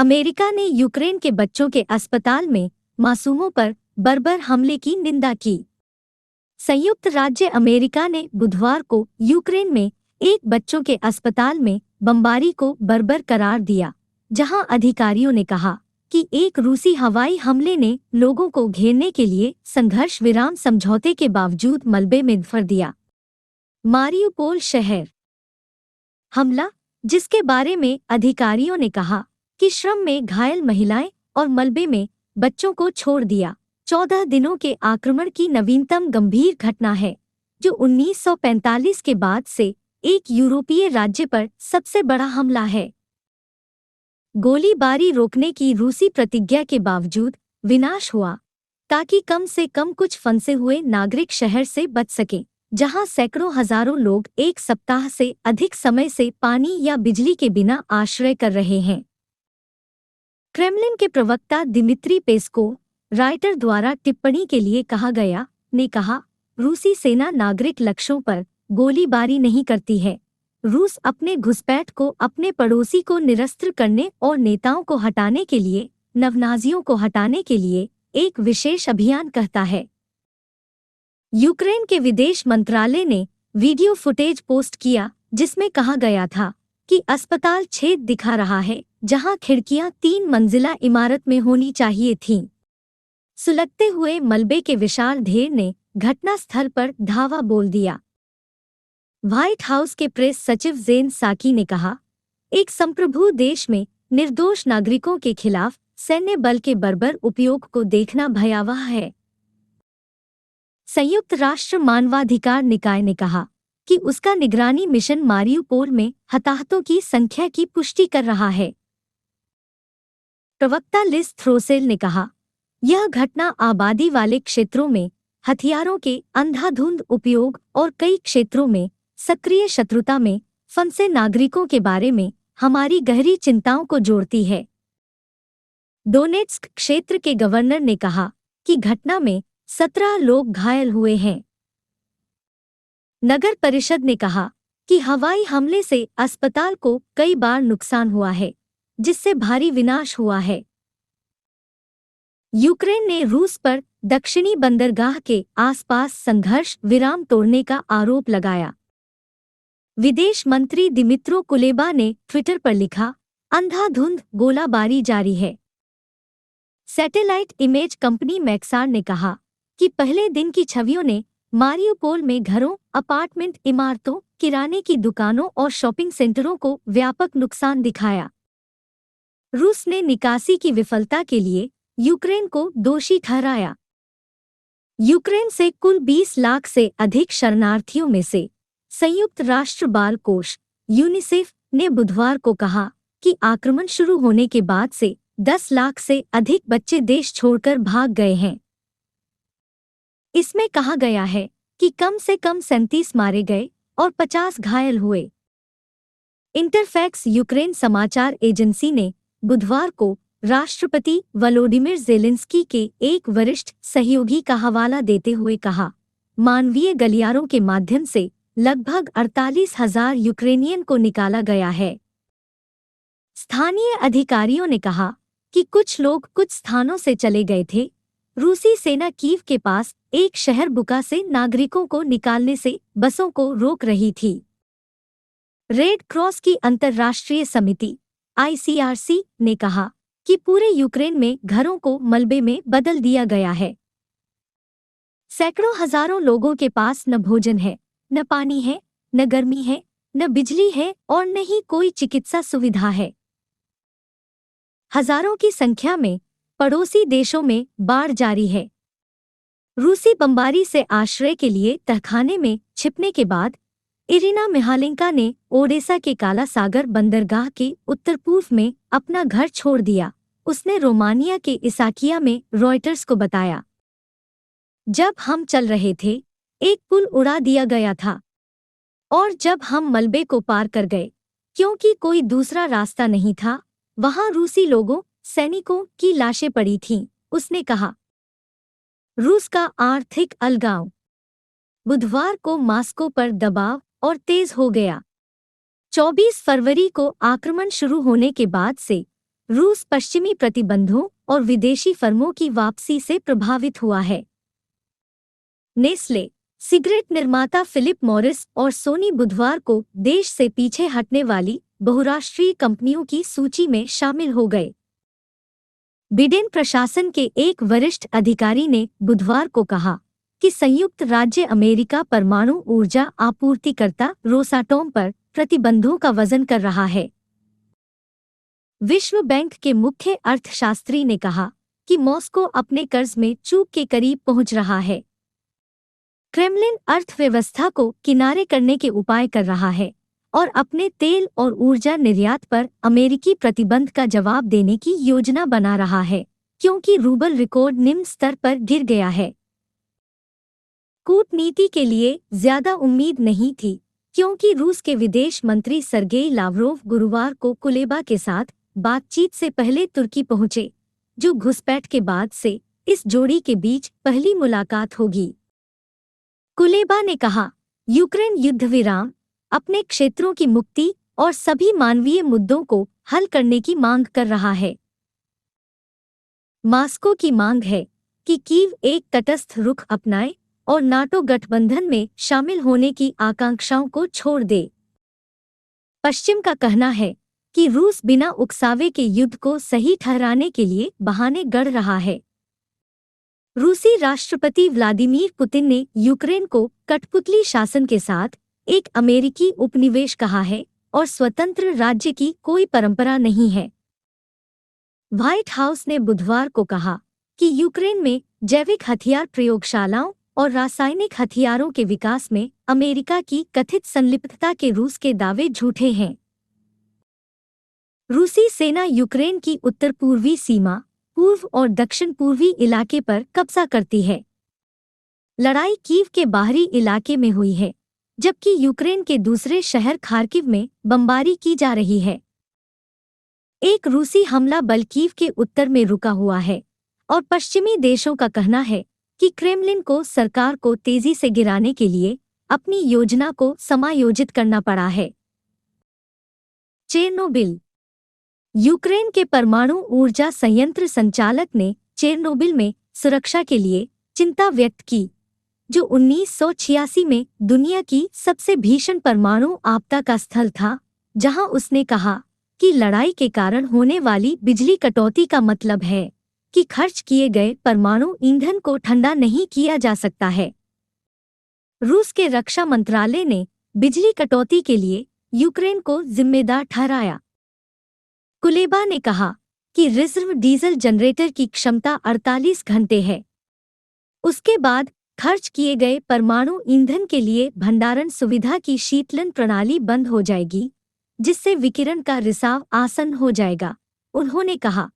America ने Ukraine के बच्चों के अस्पताल में मासूमों पर बर्बर हमले की निंदा की। संयुक्त राज्य अमेरिका ने बुधवार को यूक्रेन में एक बच्चों के अस्पताल में बमबारी को बर्बर करार दिया, जहां अधिकारियों ने कहा कि एक रूसी हवाई हमले ने लोगों को घेरने के लिए संघर्ष विराम समझौते के बावजूद मलबे में भर दिया। मारियुपोल शहर हमला, जिसके बारे में अधिकारियों ने कहा कि श्रम में घायल महिलाएं और मलबे में बच्चों को छोड़ दिया, 14 दिनों के आक्रमण की नवीनतम गंभीर घटना है, जो 1945 के बाद से एक यूरोपीय राज्य पर सबसे बड़ा हमला है। गोलीबारी रोकने की रूसी प्रतिज्ञा के बावजूद विनाश हुआ, ताकि कम से कम कुछ फंसे हुए नागरिक शहर से बच सकें, जहां सैकड़ों हजारों लोग एक सप्ताह से अधिक समय से पानी या बिजली के बिना आश्रय कर रहे हैं। क्रेमलिन के प्रवक्ता दिमित्री पेस्कोव, राइटर द्वारा टिप्पणी के लिए कहा गया, ने कहा, रूसी सेना नागरिक लक्ष्यों पर गोलीबारी नहीं करती है। रूस अपने घुसपैठ को अपने पड़ोसी को निरस्त्र करने और नेताओं को हटाने के लिए, नवनाजियों को हटाने के लिए एक विशेष अभियान कहता है। यूक्रेन के विदेश मंत्रालय ने वीडियो फुटेज पोस्ट किया, जिसमें कहा गया था कि अस्पताल छेद दिखा रहा है, जहां खिड़कियां 3 मंजिला इमारत में होनी चाहिए थीं। सुलगते हुए मलबे के विशाल ढेर ने घटनास्थल पर धावा बोल दिया। व्हाइट हाउस के प्रेस सचिव जेन साकी ने कहा, एक संप्रभु देश में निर्दोष नागरिकों के खिलाफ सैन्य बल के बर्बर उपयोग को देखना भयावह है। संयुक्त राष्ट्र मानवाधिकार निकाय ने कहा कि उसका निगरानी मिशन मारियुपोल में हताहतों की संख्या की पुष्टि कर रहा है। प्रवक्ता लिज थ्रोसेल ने कहा, यह घटना आबादी वाले क्षेत्रों में हथियारों के अंधाधुंध उपयोग और कई क्षेत्रों में सक्रिय शत्रुता में फंसे नागरिकों के बारे में हमारी गहरी चिंताओं को जोड़ती है। डोनेट्स्क क्षेत्र के गवर्नर ने कहा कि घटना में 17 लोग घायल हुए हैं। नगर परिषद ने कहा कि हवाई हमले से अस्पताल को कई बार नुकसान हुआ है, जिससे भारी विनाश हुआ है। यूक्रेन ने रूस पर दक्षिणी बंदरगाह के आसपास संघर्ष विराम तोड़ने का आरोप लगाया। विदेश मंत्री दिमित्रो कुलेबा ने ट्विटर पर लिखा, अंधाधुंध गोलाबारी जारी है। सैटेलाइट इमेज कंपनी मैक्सार ने कहा कि पहले दिन की छवियों ने मारियुपोल में घरों, अपार्टमेंट इमारतों, किराने की दुकानों और शॉपिंग सेंटरों को व्यापक नुकसान दिखाया। रूस ने निकासी की विफलता के लिए यूक्रेन को दोषी ठहराया। यूक्रेन से कुल 20 लाख से अधिक शरणार्थियों में से संयुक्त राष्ट्र बाल कोष यूनिसेफ ने बुधवार को कहा कि आक्रमण शुरू होने के बाद से 10 लाख से अधिक बच्चे देश छोड़कर भाग गए हैं। इसमें कहा गया है कि कम से कम 37 मारे गए और 50 घायल हुए। इंटरफैक्स यूक्रेन समाचार एजेंसी ने बुधवार को राष्ट्रपति वोलोडिमिर ज़ेलेंस्की के एक वरिष्ठ सहयोगी का हवाला देते हुए कहा, मानवीय गलियारों के माध्यम से लगभग 48,000 यूक्रेनियन को निकाला गया है। स्थानीय अधिकारियों ने कहा कि कुछ लोग कुछ स्थानों से चले गए थे। रूसी सेना कीव के पास एक शहर बुका से नागरिकों को निकालने से बसों को रोक रही थी। रेड क्रॉस की अंतर्राष्ट्रीय समिति ICRC ने कहा कि पूरे यूक्रेन में घरों को मलबे में बदल दिया गया है। सैकड़ों हजारों लोगों के पास न भोजन है, न पानी है, न गर्मी है, न बिजली है और न ही कोई चिकित्सा सुविधा है। हजारों की संख्या में पड़ोसी देशों में बाढ़ जारी है। रूसी बमबारी से आश्रय के लिए तहखाने में छिपने के बाद इरिना मिहालेंका ने ओडेसा के काला सागर बंदरगाह के उत्तर पूर्व में अपना घर छोड़ दिया, उसने रोमानिया के इसाकिया में रॉयटर्स को बताया। जब हम चल रहे थे, एक पुल उड़ा दिया गया था और जब हम मलबे को पार कर गए, क्योंकि कोई दूसरा रास्ता नहीं था, वहां रूसी लोगों, सैनिकों की लाशें पड़ी थीं, उसने कहा। रूस का आर्थिक अलगाव बुधवार को मॉस्को पर दबाव और तेज हो गया। 24 फरवरी को आक्रमण शुरू होने के बाद से रूस पश्चिमी प्रतिबंधों और विदेशी फर्मों की वापसी से प्रभावित हुआ है। नेस्ले, सिगरेट निर्माता फिलिप मॉरिस और सोनी बुधवार को देश से पीछे हटने वाली बहुराष्ट्रीय कंपनियों की सूची में शामिल हो गए। बिडेन प्रशासन के एक वरिष्ठ अधिकारी ने बुधवार को कहा कि संयुक्त राज्य अमेरिका परमाणु ऊर्जा आपूर्तिकर्ता रोसाटोम पर प्रतिबंधों का वजन कर रहा है। विश्व बैंक के मुख्य अर्थशास्त्री ने कहा कि मॉस्को अपने कर्ज में चूक के करीब पहुंच रहा है। क्रेमलिन अर्थव्यवस्था को किनारे करने के उपाय कर रहा है और अपने तेल और ऊर्जा निर्यात पर अमेरिकी प्रतिबंध का जवाब देने की योजना बना रहा है, क्योंकि रूबल रिकॉर्ड निम्न स्तर पर गिर गया है। कूटनीति के लिए ज्यादा उम्मीद नहीं थी, क्योंकि रूस के विदेश मंत्री सर्गेई लावरोव गुरुवार को कुलेबा के साथ बातचीत से पहले तुर्की पहुंचे, जो घुसपैठ के बाद से इस जोड़ी के बीच पहली मुलाकात होगी। कुलेबा ने कहा, यूक्रेन युद्ध विराम, अपने क्षेत्रों की मुक्ति और सभी मानवीय मुद्दों को हल करने की मांग कर रहा है। मास्को की मांग है कि कीव एक तटस्थ रुख अपनाए और नाटो गठबंधन में शामिल होने की आकांक्षाओं को छोड़ दे। पश्चिम का कहना है कि रूस बिना उकसावे के युद्ध को सही ठहराने के लिए बहाने गढ़ रहा है। रूसी राष्ट्रपति व्लादिमीर पुतिन ने यूक्रेन को कठपुतली शासन के साथ एक अमेरिकी उपनिवेश कहा है और स्वतंत्र राज्य की कोई परंपरा नहीं है। व्हाइट हाउस ने बुधवार को कहा कि यूक्रेन में जैविक हथियार प्रयोगशालाओं और रासायनिक हथियारों के विकास में अमेरिका की कथित संलिप्तता के रूस के दावे झूठे हैं। रूसी सेना यूक्रेन की उत्तर पूर्वी सीमा, पूर्व और दक्षिण पूर्वी इलाके पर कब्जा करती है। लड़ाई कीव के बाहरी इलाके में हुई है, जबकि यूक्रेन के दूसरे शहर खार्किव में बमबारी की जा रही है। एक रूसी हमला बल कीव के उत्तर में रुका हुआ है और पश्चिमी देशों का कहना है कि क्रेमलिन को सरकार को तेजी से गिराने के लिए अपनी योजना को समायोजित करना पड़ा है। चेरनोबिल, यूक्रेन के परमाणु ऊर्जा संयंत्र संचालक ने चेरनोबिल में सुरक्षा के लिए चिंता व्यक्त की, जो 1986 में दुनिया की सबसे भीषण परमाणु आपदा का स्थल था, जहां उसने कहा कि लड़ाई के कारण होने वाली बिजली कटौती का मतलब है कि खर्च किए गए परमाणु ईंधन को ठंडा नहीं किया जा सकता है। रूस के रक्षा मंत्रालय ने बिजली कटौती के लिए यूक्रेन को जिम्मेदार ठहराया। कुलेबा ने कहा कि रिजर्व डीजल जनरेटर की क्षमता 48 घंटे है। उसके बाद खर्च किए गए परमाणु ईंधन के लिए भंडारण सुविधा की शीतलन प्रणाली बंद हो जाएगी, जिससे विकिरण का रिसाव आसान हो जाएगा, उन्होंने कहा।